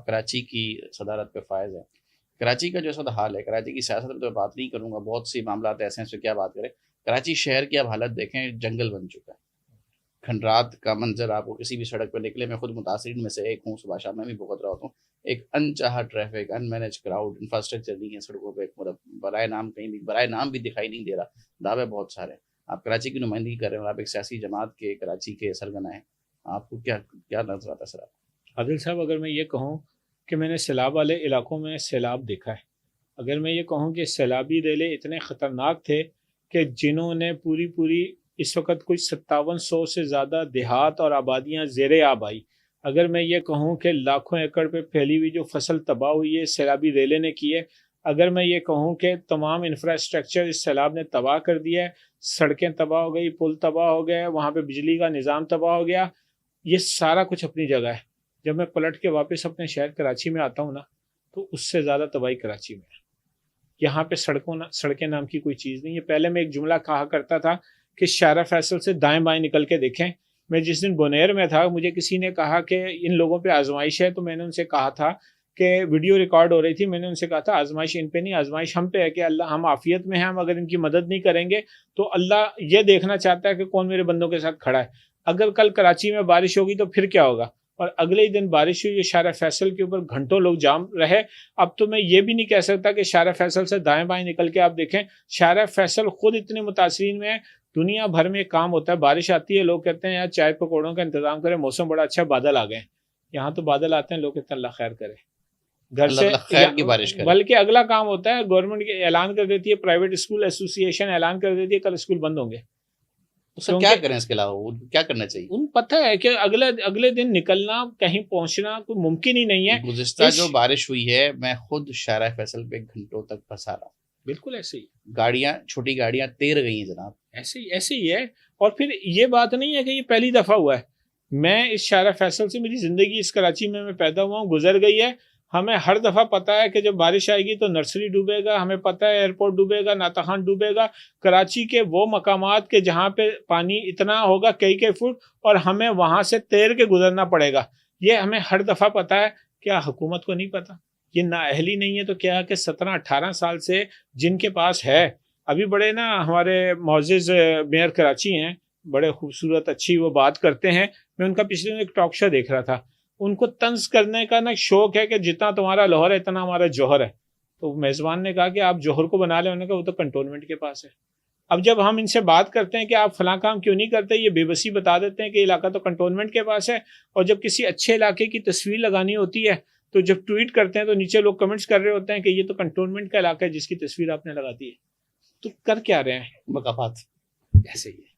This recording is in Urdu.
آپ کراچی کی صدارت پہ فائز ہیں. کراچی کا جو اس وقت حال ہے، کراچی کی سیاست میں تو میں بات نہیں کروں گا، بہت سی معاملات ایسے ہیں اس سے کیا بات کریں. کراچی شہر کی اب حالت دیکھیں، جنگل بن چکا ہے. کھنڈرات کا منظر آپ کو کسی بھی سڑک پہ نکلے، میں خود متاثرین میں سے ایک ہوں، صبح شام میں بھی بھگت رہا ہوتا ہوں. ایک انچاہا ٹریفک، ان مینج کراؤڈ، انفراسٹرکچر نہیں ہے سڑکوں پہ، مطلب برائے نام کہیں بھی برائے نام بھی دکھائی نہیں دے رہا. دعوے بہت سارے. آپ کراچی کی نمائندگی کر رہے ہیں اور آپ ایک سیاسی جماعت کے کراچی کے سرگنا ہیں، آپ کو کیا نظر آتا ہے سر؟ عادل صاحب، اگر میں یہ کہوں کہ میں نے سیلاب والے علاقوں میں سیلاب دیکھا ہے، اگر میں یہ کہوں کہ سیلابی ریلے اتنے خطرناک تھے کہ جنہوں نے پوری اس وقت کوئی 5700 سے زیادہ دیہات اور آبادیاں زیر آب آئی، اگر میں یہ کہوں کہ لاکھوں ایکڑ پہ پھیلی ہوئی جو فصل تباہ ہوئی ہے سیلابی ریلے نے کی ہے، اگر میں یہ کہوں کہ تمام انفراسٹرکچر اس سیلاب نے تباہ کر دیا ہے، سڑکیں تباہ ہو گئی، پل تباہ ہو گئے، وہاں پہ بجلی کا نظام تباہ ہو گیا، یہ سارا کچھ اپنی جگہ ہے. جب میں پلٹ کے واپس اپنے شہر کراچی میں آتا ہوں نا، تو اس سے زیادہ تباہی کراچی میں ہے. یہاں پہ سڑکیں نام کی کوئی چیز نہیں ہے. پہلے میں ایک جملہ کہا کرتا تھا کہ شارع فیصل سے دائیں بائیں نکل کے دیکھیں. میں جس دن بنیر میں تھا، مجھے کسی نے کہا کہ ان لوگوں پہ آزمائش ہے، تو میں نے ان سے کہا تھا کہ ویڈیو ریکارڈ ہو رہی تھی، میں نے ان سے کہا تھا آزمائش ان پہ نہیں، آزمائش ہم پہ ہے کہ اللہ ہم عافیت میں ہیں، ہم اگر ان کی مدد نہیں کریں گے تو اللہ یہ دیکھنا چاہتا ہے کہ کون میرے بندوں کے ساتھ کھڑا ہے. اگر کل کراچی میں بارش ہوگی تو پھر کیا ہوگا؟ اور اگلے ہی دن بارش ہوئی، شارع فیصل کے اوپر گھنٹوں لوگ جام رہے. اب تو میں یہ بھی نہیں کہہ سکتا کہ شارع فیصل سے دائیں بائیں نکل کے آپ دیکھیں، شارع فیصل خود اتنے متاثرین میں ہے. دنیا بھر میں ایک کام ہوتا ہے، بارش آتی ہے، لوگ کہتے ہیں یار چائے پکوڑوں کا انتظام کریں، موسم بڑا اچھا، بادل آ گئے. یہاں تو بادل آتے ہیں، لوگ کہتے ہیں اللہ خیر کرے، گھر اللہ سے تعالیٰ خیر کی بارش کرے. بلکہ اگلا کام ہوتا ہے، گورنمنٹ اعلان کر دیتی ہے، پرائیویٹ اسکول ایسوسی ایشن اعلان کر دیتی ہے کل اسکول بند ہوں گے. تو سر کیا کریں اس کے علاوہ، کیا کرنا چاہیے؟ ان پتہ ہے کہ اگلے دن نکلنا، کہیں پہنچنا کوئی ممکن ہی نہیں ہے. گزشتہ جو بارش ہوئی ہے، میں خود شارع فیصل پہ گھنٹوں تک پھنسا رہا ہوں. بالکل ایسے ہی گاڑیاں، چھوٹی گاڑیاں تیر گئی ہیں جناب. ایسے ہی ہے. اور پھر یہ بات نہیں ہے کہ یہ پہلی دفعہ ہوا ہے. میں اس شارع فیصل سے، میری زندگی اس کراچی میں پیدا ہوا ہوں، گزر گئی ہے. ہمیں ہر دفعہ پتہ ہے کہ جب بارش آئے گی تو نرسری ڈوبے گا، ہمیں پتہ ہے ایئرپورٹ ڈوبے گا، ناتا خان ڈوبے گا. کراچی کے وہ مقامات کے جہاں پہ پانی اتنا ہوگا کئی فٹ، اور ہمیں وہاں سے تیر کے گزرنا پڑے گا. یہ ہمیں ہر دفعہ پتہ ہے. کیا حکومت کو نہیں پتہ؟ یہ نااہلی نہیں ہے تو کیا کہ 17-18 سال سے جن کے پاس ہے. ابھی بڑے نا ہمارے معزز میئر کراچی ہیں، بڑے خوبصورت اچھی وہ بات کرتے ہیں. میں ان کا پچھلے دن ایک ٹاک شو دیکھ رہا تھا. ان کو طنز کرنے کا نا شوق ہے کہ جتنا تمہارا لاہور ہے اتنا ہمارا جوہر ہے. تو میزبان نے کہا کہ آپ جوہر کو بنا لیں، انہوں نے کہا وہ تو کنٹونمنٹ کے پاس ہے. اب جب ہم ان سے بات کرتے ہیں کہ آپ فلاں کام کیوں نہیں کرتے، یہ بے بسی بتا دیتے ہیں کہ علاقہ تو کنٹونمنٹ کے پاس ہے. اور جب کسی اچھے علاقے کی تصویر لگانی ہوتی ہے تو جب ٹویٹ کرتے ہیں تو نیچے لوگ کمنٹس کر رہے ہوتے ہیں کہ یہ تو کنٹونمنٹ کا علاقہ ہے جس کی تصویر آپ نے لگا دی ہے. تو کر کیا رہے ہیں؟ مقافات ایسے ہی ہے.